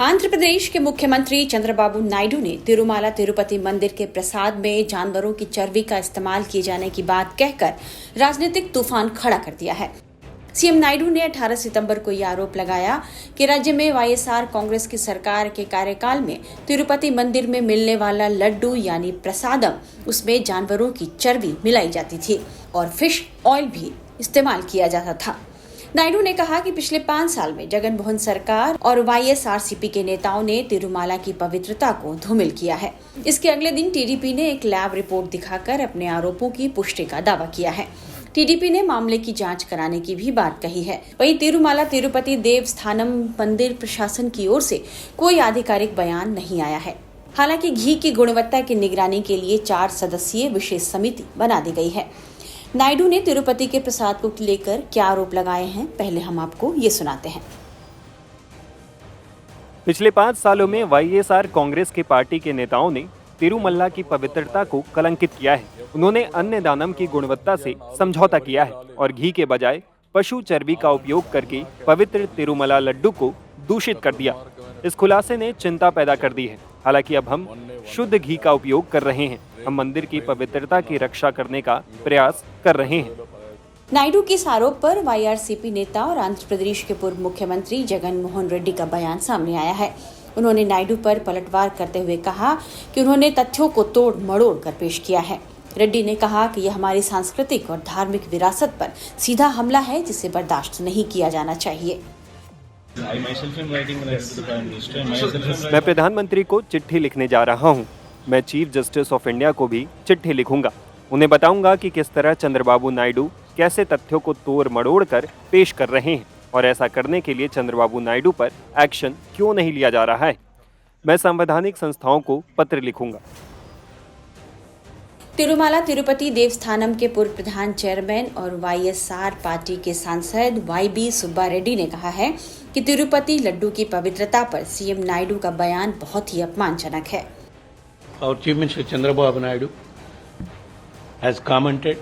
आंध्र प्रदेश के मुख्यमंत्री चंद्रबाबू नायडू ने तिरुमाला तिरुपति मंदिर के प्रसाद में जानवरों की चर्बी का इस्तेमाल किए जाने की बात कहकर राजनीतिक तूफान खड़ा कर दिया है। सीएम नायडू ने 18 सितंबर को यह आरोप लगाया कि राज्य में वाईएसआर कांग्रेस की सरकार के कार्यकाल में तिरुपति मंदिर में मिलने वाला लड्डू यानी प्रसादम, उसमें जानवरों की चर्बी मिलाई जाती थी और फिश ऑयल भी इस्तेमाल किया जाता था। नायडू ने कहा कि पिछले 5 साल में जगन मोहन सरकार और वाईएसआरसीपी के नेताओं ने तिरुमाला की पवित्रता को धूमिल किया है। इसके अगले दिन टीडीपी ने एक लैब रिपोर्ट दिखाकर अपने आरोपों की पुष्टि का दावा किया है। टीडीपी ने मामले की जांच कराने की भी बात कही है। वहीं तिरुमाला तिरुपति देवस्थानम मंदिर प्रशासन की ओर से कोई आधिकारिक बयान नहीं आया है। हालांकि घी की गुणवत्ता की निगरानी के लिए 4 सदस्यीय विशेष समिति बना दी गई है। नायडू ने तिरुपति के प्रसाद को लेकर क्या आरोप लगाए हैं, पहले हम आपको ये सुनाते हैं। पिछले 5 सालों में वाईएसआर कांग्रेस के पार्टी के नेताओं ने तिरुमल्ला की पवित्रता को कलंकित किया है। उन्होंने अन्नदानम की गुणवत्ता से समझौता किया है और घी के बजाय पशु चर्बी का उपयोग करके पवित्र तिरुमला लड्डू को दूषित कर दिया। इस खुलासे ने चिंता पैदा कर दी है। हालांकि अब हम शुद्ध घी का उपयोग कर रहे हैं। हम मंदिर की पवित्रता की रक्षा करने का प्रयास कर रहे हैं। नायडू के इस आरोप पर वाईआरसीपी नेता और आंध्र प्रदेश के पूर्व मुख्यमंत्री जगन मोहन रेड्डी का बयान सामने आया है। उन्होंने नायडू पर पलटवार करते हुए कहा कि उन्होंने तथ्यों को तोड़ मड़ोड़ कर पेश किया है। रेड्डी ने कहा कि यह हमारी सांस्कृतिक और धार्मिक विरासत पर सीधा हमला है, जिसे बर्दाश्त नहीं किया जाना चाहिए। मैं प्रधानमंत्री को चिट्ठी लिखने जा रहा हूं। मैं चीफ जस्टिस ऑफ इंडिया को भी चिट्ठी लिखूंगा। उन्हें बताऊंगा कि किस तरह चंद्रबाबू नायडू कैसे तथ्यों को तोड़ मड़ोड़ कर पेश कर रहे हैं और ऐसा करने के लिए चंद्रबाबू नायडू पर एक्शन क्यों नहीं लिया जा रहा है। मैं संवैधानिक संस्थाओं को पत्र लिखूंगा। तिरुमाला तिरुपति देवस्थानम के पूर्व प्रधान चेयरमैन और वाईएसआर पार्टी के सांसद वाईबी सुब्बा रेड्डी ने कहा है कि तिरुपति लड्डू की पवित्रता पर सीएम नायडू का बयान बहुत ही अपमानजनक है। Our Chief Minister Chandrababu Naidu has commented.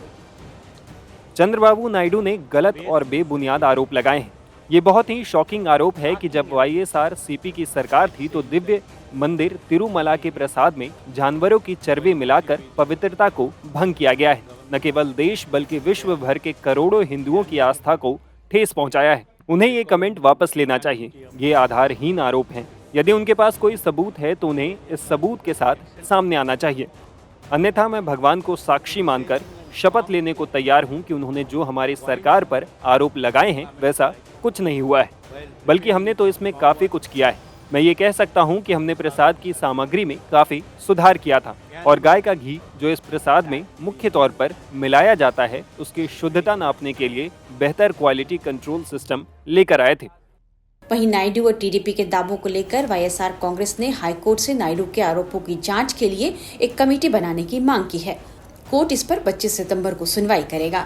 Chandrababu Naidu ने गलत और बेबुनियाद आरोप लगाए हैं। ये बहुत ही शॉकिंग आरोप है कि जब वाईएसआरसीपी की सरकार थी तो दिव्य मंदिर तिरुमला के प्रसाद में जानवरों की चर्बी मिलाकर पवित्रता को भंग किया गया है। न केवल देश बल्कि विश्व भर के करोड़ों हिंदुओं की आस्था को ठेस पहुंचाया है। उन्हें ये कमेंट वापस लेना चाहिए। ये आधारहीन आरोप हैं। यदि उनके पास कोई सबूत है तो उन्हें इस सबूत के साथ सामने आना चाहिए, अन्यथा मैं भगवान को साक्षी मानकर शपथ लेने को तैयार हूं कि उन्होंने जो हमारी सरकार पर आरोप लगाए हैं वैसा कुछ नहीं हुआ है, बल्कि हमने तो इसमें काफ़ी कुछ किया है। मैं ये कह सकता हूं कि हमने प्रसाद की सामग्री में काफ़ी सुधार किया था और गाय का घी जो इस प्रसाद में मुख्य तौर पर मिलाया जाता है उसकी शुद्धता नापने के लिए बेहतर क्वालिटी कंट्रोल सिस्टम लेकर आए थे। वहीं नायडू और टीडीपी के दावों को लेकर वाईएसआर कांग्रेस ने हाईकोर्ट से नायडू के आरोपों की जांच के लिए एक कमेटी बनाने की मांग की है। कोर्ट इस पर 25 सितंबर को सुनवाई करेगा।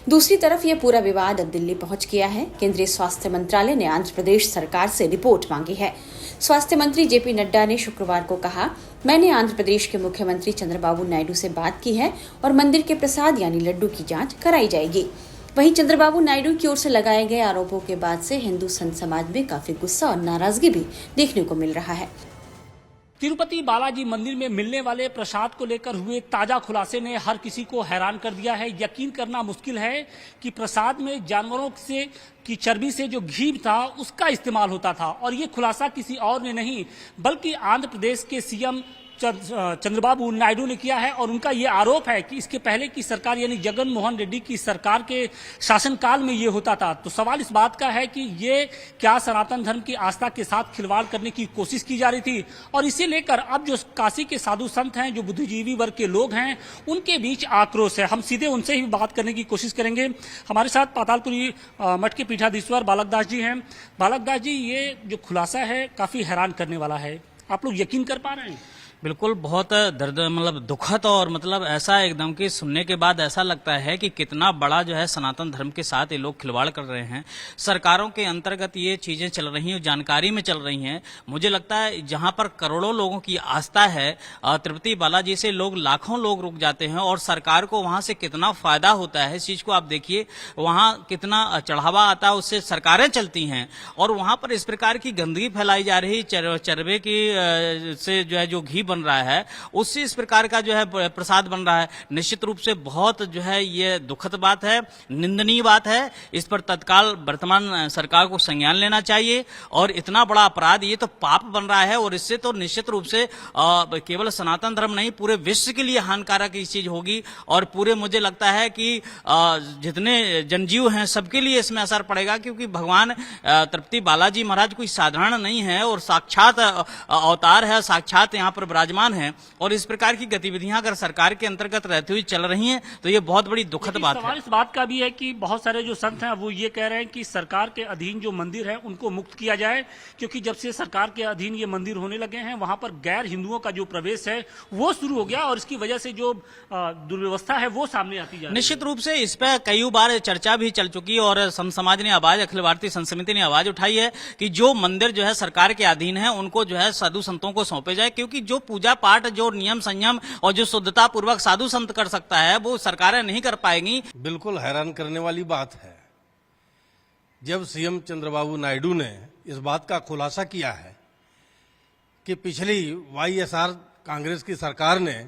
दूसरी तरफ यह पूरा विवाद अब दिल्ली पहुंच गया है। केंद्रीय स्वास्थ्य मंत्रालय ने आंध्र प्रदेश सरकार से रिपोर्ट मांगी है। स्वास्थ्य मंत्री जेपी नड्डा ने शुक्रवार को कहा, मैंने आंध्र प्रदेश के मुख्यमंत्री चंद्रबाबू नायडू से बात की है और मंदिर के प्रसाद यानी लड्डू की जाँच कराई जाएगी। वहीं चंद्रबाबू नायडू की ओर से लगाए गए आरोपों के बाद से हिंदू संत समाज में काफी गुस्सा और नाराजगी भी देखने को मिल रहा है। तिरुपति बालाजी मंदिर में मिलने वाले प्रसाद को लेकर हुए ताजा खुलासे ने हर किसी को हैरान कर दिया है। यकीन करना मुश्किल है कि प्रसाद में जानवरों से की चर्बी से जो घी था उसका इस्तेमाल होता था और ये खुलासा किसी और ने नहीं बल्कि आंध्र प्रदेश के सीएम चंद्रबाबू नायडू ने किया है। और उनका ये आरोप है कि इसके पहले की सरकार यानी जगन मोहन रेड्डी की सरकार के शासनकाल में ये होता था। तो सवाल इस बात का है कि ये क्या सनातन धर्म की आस्था के साथ खिलवाड़ करने की कोशिश की जा रही थी। और इसे लेकर अब जो काशी के साधु संत हैं, जो बुद्धिजीवी वर्ग के लोग हैं, उनके बीच आक्रोश है। हम सीधे उनसे ही बात करने की कोशिश करेंगे। हमारे साथ पातालपुरी मठ के पीठाधीश्वर बालक दास जी हैं। बालक दास जी, ये जो खुलासा है काफी हैरान करने वाला है, आप लोग यकीन कर पा रहे हैं? बिल्कुल बहुत दर्द मतलब दुखद और मतलब ऐसा एकदम कि सुनने के बाद ऐसा लगता है कि कितना बड़ा जो है सनातन धर्म के साथ ये लोग खिलवाड़ कर रहे हैं। सरकारों के अंतर्गत ये चीजें चल रही हैं, जानकारी में चल रही हैं। मुझे लगता है जहां पर करोड़ों लोगों की आस्था है, तिरुपति बालाजी से लोग लाखों लोग रुक जाते हैं और सरकार को वहां से कितना फायदा होता है इस चीज को आप देखिए। वहां कितना चढ़ावा आता है, उससे सरकारें चलती हैं और वहां पर इस प्रकार की गंदगी फैलाई जा रही चरबे की से जो है जो घी बन रहा है उससे इस प्रकार का जो है प्रसाद बन रहा है। निश्चित रूप से बहुत जो है ये दुखद बात है, निंदनीय बात है। इस पर तत्काल वर्तमान सरकार को संज्ञान लेना चाहिए और इतना बड़ा अपराध, ये तो पाप बन रहा है और इससे तो निश्चित रूप से केवल सनातन धर्म नहीं पूरे विश्व के लिए हानिकारक ये चीज होगी और पूरे मुझे लगता है कि जितने जनजीव हैं सबके लिए इसमें असर पड़ेगा, क्योंकि भगवान तिरुपति बालाजी महाराज कोई साधारण नहीं है और साक्षात अवतार है, साक्षात यहाँ पर विराजमान है और इस प्रकार की गतिविधियां अगर सरकार के अंतर्गत रहती हुई चल रही हैं तो ये बहुत बड़ी दुखद बात है। सवाल इस बात का भी है कि बहुत सारे जो संत हैं वो ये कह रहे हैं कि सरकार के अधीन जो मंदिर है उनको मुक्त किया जाए, क्योंकि जब से सरकार के अधीन ये मंदिर होने लगे हैं वहां पर गैर हिंदुओं का जो प्रवेश है वो शुरू हो गया और इसकी वजह से जो दुर्व्यवस्था है वो सामने आती जा रही है। निश्चित रूप से इस पर कई बार चर्चा भी चल चुकी है और संत समाज ने आवाज, अखिल भारतीय संत समिति ने आवाज उठाई है कि जो मंदिर जो है सरकार के अधीन है उनको जो है साधु संतों को सौंपे जाए, क्योंकि जो पूजा पाठ, जो नियम संयम और जो शुद्धता पूर्वक साधु संत कर सकता है वो सरकारें नहीं कर पाएंगी। बिल्कुल हैरान करने वाली बात है जब सीएम चंद्रबाबू नायडू ने इस बात का खुलासा किया है कि पिछली वाईएसआर कांग्रेस की सरकार ने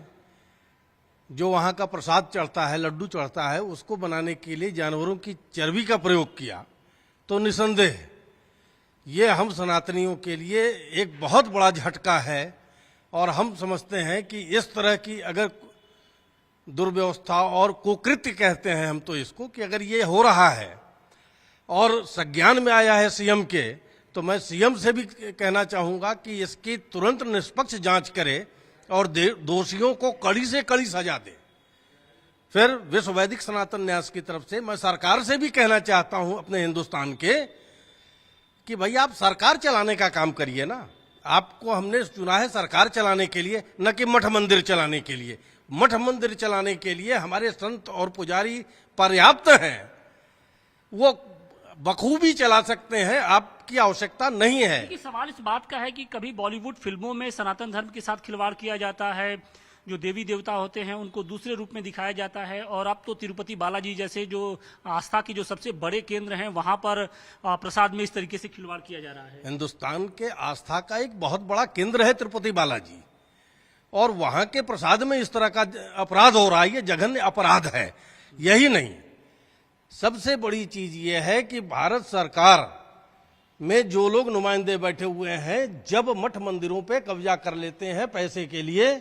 जो वहां का प्रसाद चढ़ता है, लड्डू चढ़ता है, उसको बनाने के लिए जानवरों की चर्बी का प्रयोग किया, तो निसंदेह ये हम सनातनियों के लिए एक बहुत बड़ा झटका है और हम समझते हैं कि इस तरह की अगर दुर्व्यवस्था और कुकृत्य कहते हैं हम तो इसको, कि अगर ये हो रहा है और संज्ञान में आया है सीएम के, तो मैं सीएम से भी कहना चाहूंगा कि इसकी तुरंत निष्पक्ष जांच करे और दोषियों को कड़ी से कड़ी सजा दे। फिर विश्व वैदिक सनातन न्यास की तरफ से मैं सरकार से भी कहना चाहता हूं अपने हिंदुस्तान के कि भाई आप सरकार चलाने का काम करिए ना। आपको हमने चुना है सरकार चलाने के लिए, न कि मठ मंदिर चलाने के लिए। मठ मंदिर चलाने के लिए हमारे संत और पुजारी पर्याप्त हैं, वो बखूबी चला सकते हैं, आपकी आवश्यकता नहीं है। सवाल इस बात का है कि कभी बॉलीवुड फिल्मों में सनातन धर्म के साथ खिलवाड़ किया जाता है, जो देवी देवता होते हैं उनको दूसरे रूप में दिखाया जाता है और अब तो तिरुपति बालाजी जैसे जो आस्था के जो सबसे बड़े केंद्र हैं वहां पर प्रसाद में इस तरीके से खिलवाड़ किया जा रहा है। हिंदुस्तान के आस्था का एक बहुत बड़ा केंद्र है तिरुपति बालाजी और वहां के प्रसाद में इस तरह का अपराध हो रहा है, ये जघन्य अपराध है। यही नहीं, सबसे बड़ी चीज ये है कि भारत सरकार में जो लोग नुमाइंदे बैठे हुए हैं जब मठ मंदिरों पे कब्जा कर लेते हैं पैसे के लिए,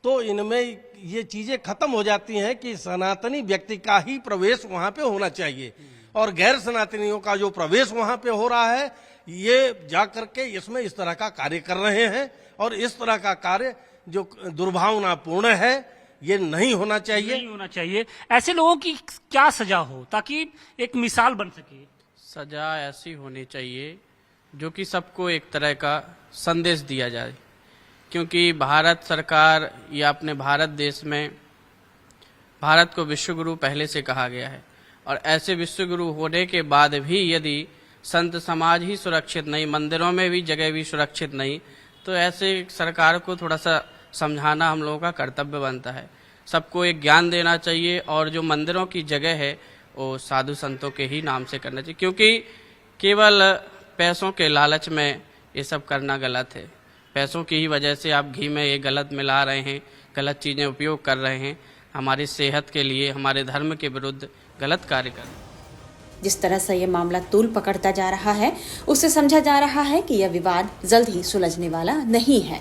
तो इनमें ये चीजें खत्म हो जाती हैं कि सनातनी व्यक्ति का ही प्रवेश वहां पे होना चाहिए और गैर सनातनियों का जो प्रवेश वहां पे हो रहा है ये जाकर के इसमें इस तरह का कार्य कर रहे हैं और इस तरह का कार्य जो दुर्भावनापूर्ण है ये नहीं होना चाहिए। नहीं होना चाहिए। ऐसे लोगों की क्या सजा हो ताकि एक मिसाल बन सके? सजा ऐसी होनी चाहिए जो कि सबको एक तरह का संदेश दिया जाए, क्योंकि भारत सरकार या अपने भारत देश में भारत को विश्वगुरु पहले से कहा गया है और ऐसे विश्वगुरु होने के बाद भी यदि संत समाज ही सुरक्षित नहीं, मंदिरों में भी जगह भी सुरक्षित नहीं, तो ऐसे सरकार को थोड़ा सा समझाना हम लोगों का कर्तव्य बनता है। सबको एक ज्ञान देना चाहिए और जो मंदिरों की जगह है वो साधु संतों के ही नाम से करना चाहिए, क्योंकि केवल पैसों के लालच में ये सब करना गलत है। पैसों की ही वजह से आप घी में ये गलत मिला रहे हैं, गलत चीज़ें उपयोग कर रहे हैं, हमारी सेहत के लिए, हमारे धर्म के विरुद्ध गलत कार्य कर रहे हैं। जिस तरह से यह मामला तूल पकड़ता जा रहा है उससे समझा जा रहा है कि यह विवाद जल्द ही सुलझने वाला नहीं है।